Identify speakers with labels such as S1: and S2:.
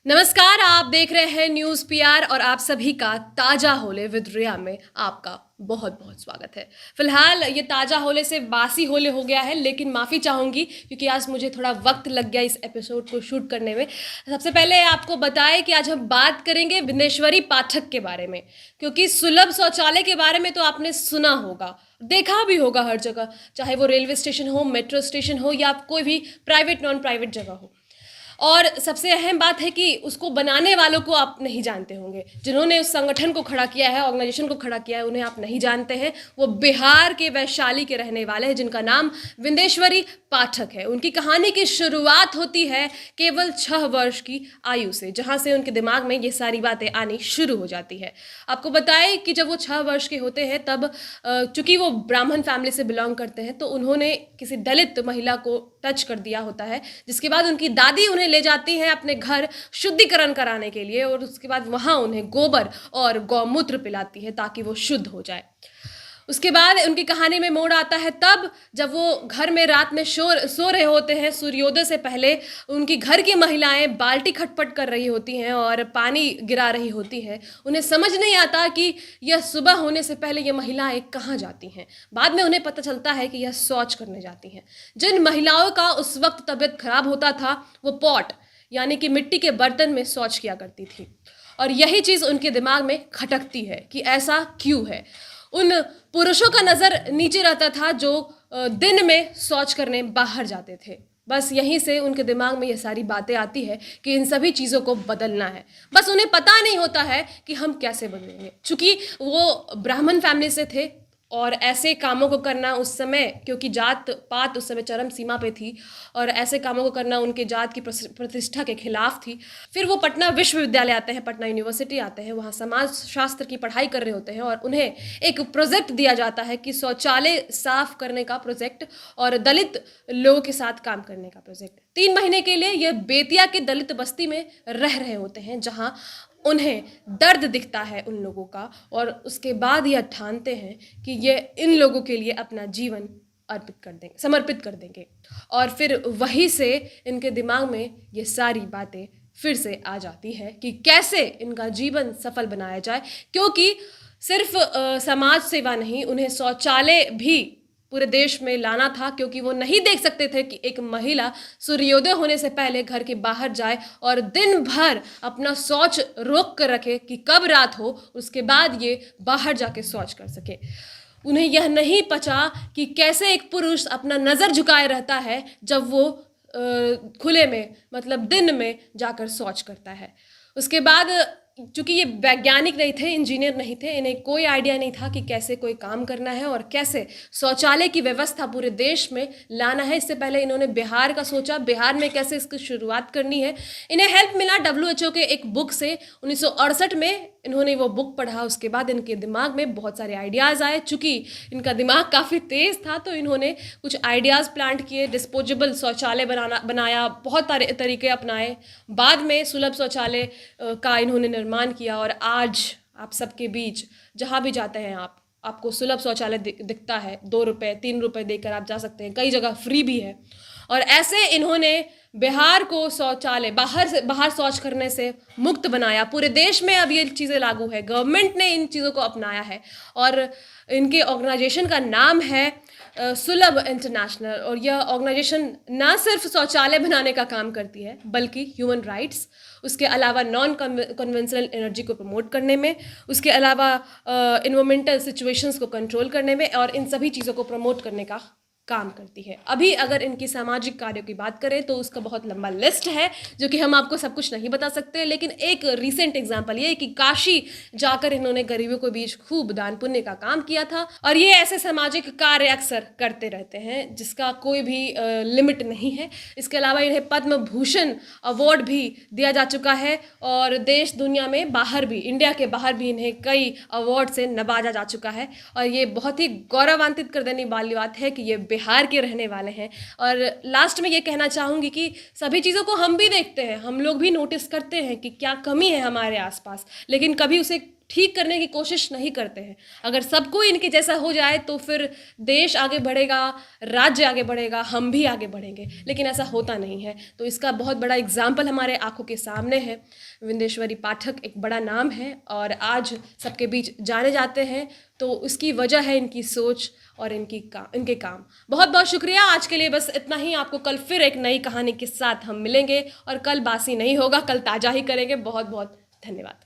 S1: नमस्कार, आप देख रहे हैं न्यूज़ पीआर और आप सभी का ताज़ा होले विद रिया में आपका बहुत-बहुत स्वागत है। फ़िलहाल ये ताज़ा होले से बासी होले हो गया है, लेकिन माफ़ी चाहूँगी क्योंकि आज मुझे थोड़ा वक़्त लग गया इस एपिसोड को शूट करने में। सबसे पहले आपको बताएँ कि आज हम बात करेंगे विनेश्वरी पाठक के बारे में, क्योंकि सुलभ शौचालय के बारे में तो आपने सुना होगा, देखा भी होगा हर जगह, चाहे वो रेलवे स्टेशन हो, मेट्रो स्टेशन हो या कोई भी प्राइवेट नॉन प्राइवेट जगह हो। और सबसे अहम बात है कि उसको बनाने वालों को आप नहीं जानते होंगे, जिन्होंने उस संगठन को खड़ा किया है, ऑर्गेनाइजेशन को खड़ा किया है, उन्हें आप नहीं जानते हैं। वो बिहार के वैशाली के रहने वाले हैं, जिनका नाम विंदेश्वरी पाठक है। उनकी कहानी की शुरुआत होती है केवल 6 वर्ष की आयु से, जहाँ से उनके दिमाग में ये सारी बातें आनी शुरू हो जाती है। आपको बताएं कि जब वो 6 वर्ष के होते हैं तब चूंकि वो ब्राह्मण फैमिली से बिलोंग करते हैं, तो उन्होंने किसी दलित महिला को टच कर दिया होता है, जिसके बाद उनकी दादी उन्हें ले जाती हैं अपने घर शुद्धिकरण कराने के लिए, और उसके बाद वहाँ उन्हें गोबर और गौमूत्र पिलाती है ताकि वो शुद्ध हो जाए। उसके बाद उनकी कहानी में मोड़ आता है तब जब वो घर में रात में सो रहे होते हैं। सूर्योदय से पहले उनकी घर की महिलाएं बाल्टी खटपट कर रही होती हैं और पानी गिरा रही होती हैं। उन्हें समझ नहीं आता कि यह सुबह होने से पहले ये महिलाएं कहाँ जाती हैं। बाद में उन्हें पता चलता है कि यह शौच करने जाती हैं। जिन महिलाओं का उस वक्त तबीयत खराब होता था, वो पॉट यानी कि मिट्टी के बर्तन में शौच किया करती थी, और यही चीज़ उनके दिमाग में खटकती है कि ऐसा क्यों है। उन पुरुषों का नज़र नीचे रहता था जो दिन में शौच करने बाहर जाते थे। बस यहीं से उनके दिमाग में ये सारी बातें आती है कि इन सभी चीज़ों को बदलना है। बस उन्हें पता नहीं होता है कि हम कैसे बदलेंगे, चूँकि वो ब्राह्मण फैमिली से थे और ऐसे कामों को करना उस समय, क्योंकि जात पात उस समय चरम सीमा पे थी, और ऐसे कामों को करना उनके जात की प्रतिष्ठा के खिलाफ थी। फिर वो पटना विश्वविद्यालय आते हैं, पटना यूनिवर्सिटी आते हैं, वहाँ समाज शास्त्र की पढ़ाई कर रहे होते हैं और उन्हें एक प्रोजेक्ट दिया जाता है कि शौचालय साफ करने का प्रोजेक्ट और दलित लोगों के साथ काम करने का प्रोजेक्ट। 3 महीने के लिए ये बेतिया के दलित बस्ती में रह रहे होते हैं, जहाँ उन्हें दर्द दिखता है उन लोगों का, और उसके बाद यह ठानते हैं कि ये इन लोगों के लिए अपना जीवन अर्पित कर देंगे, समर्पित कर देंगे। और फिर वहीं से इनके दिमाग में ये सारी बातें फिर से आ जाती है कि कैसे इनका जीवन सफल बनाया जाए, क्योंकि सिर्फ समाज सेवा नहीं, उन्हें शौचालय भी पूरे देश में लाना था, क्योंकि वो नहीं देख सकते थे कि एक महिला सूर्योदय होने से पहले घर के बाहर जाए और दिन भर अपना शौच रोक कर रखे कि कब रात हो, उसके बाद ये बाहर जाके शौच कर सके। उन्हें यह नहीं पचा कि कैसे एक पुरुष अपना नज़र झुकाए रहता है जब वो खुले में, मतलब दिन में जाकर शौच करता है। उसके बाद चूँकि ये वैज्ञानिक नहीं थे, इंजीनियर नहीं थे, इन्हें कोई आइडिया नहीं था कि कैसे कोई काम करना है और कैसे शौचालय की व्यवस्था पूरे देश में लाना है। इससे पहले इन्होंने बिहार का सोचा, बिहार में कैसे इसकी शुरुआत करनी है। इन्हें हेल्प मिला WHO के एक बुक से। 1968 में इन्होंने वो बुक पढ़ा। उसके बाद इनके दिमाग में बहुत सारे आइडियाज़ आए। चूँकि इनका दिमाग काफ़ी तेज़ था, तो इन्होंने कुछ आइडियाज़ प्लांट किए, डिस्पोजेबल शौचालय बनाया, बहुत सारे तरीके अपनाए। बाद में सुलभ शौचालय का इन्होंने निर्माण किया, और आज आप सबके बीच जहाँ भी जाते हैं आपको सुलभ शौचालय दिखता है। 2 रुपये 3 रुपये देकर आप जा सकते हैं, कई जगह फ्री भी है। और ऐसे इन्होंने बिहार को शौचालय बाहर शौच करने से मुक्त बनाया। पूरे देश में अब ये चीज़ें लागू है, गवर्नमेंट ने इन चीज़ों को अपनाया है, और इनके ऑर्गेनाइजेशन का नाम है सुलभ इंटरनेशनल। और यह ऑर्गेनाइजेशन ना सिर्फ शौचालय बनाने का काम करती है, बल्कि ह्यूमन राइट्स, उसके अलावा नॉन कन्वेंशनल एनर्जी को प्रमोट करने में, उसके अलावा इन्वायरमेंटल सिचुएशंस को कंट्रोल करने में, और इन सभी चीज़ों को प्रमोट करने का काम करती है। अभी अगर इनकी सामाजिक कार्यों की बात करें तो उसका बहुत लंबा लिस्ट है, जो कि हम आपको सब कुछ नहीं बता सकते। लेकिन एक रिसेंट एग्जांपल ये है कि काशी जाकर इन्होंने गरीबों के बीच खूब दान पुण्य का काम किया था, और ये ऐसे सामाजिक कार्य अक्सर करते रहते हैं जिसका कोई भी लिमिट नहीं है। इसके अलावा इन्हें पद्म भूषण अवार्ड भी दिया जा चुका है, और देश दुनिया में बाहर भी, इंडिया के बाहर भी इन्हें कई अवार्ड से नवाजा जा चुका है। और ये बहुत ही गौरवान्वित कर देने वाली बात है कि ये बिहार के रहने वाले हैं। और लास्ट में ये कहना चाहूँगी कि सभी चीज़ों को हम भी देखते हैं, हम लोग भी नोटिस करते हैं कि क्या कमी है हमारे आसपास, लेकिन कभी उसे ठीक करने की कोशिश नहीं करते हैं। अगर सबको इनके जैसा हो जाए तो फिर देश आगे बढ़ेगा, राज्य आगे बढ़ेगा, हम भी आगे बढ़ेंगे, लेकिन ऐसा होता नहीं है। तो इसका बहुत बड़ा एग्जाम्पल हमारे आंखों के सामने है। विंदेश्वरी पाठक एक बड़ा नाम है और आज सबके बीच जाने जाते हैं, तो उसकी वजह है इनकी सोच और इनके काम। बहुत बहुत शुक्रिया। आज के लिए बस इतना ही। आपको कल फिर एक नई कहानी के साथ हम मिलेंगे और कल बासी नहीं होगा, कल ताज़ा ही करेंगे। बहुत बहुत धन्यवाद।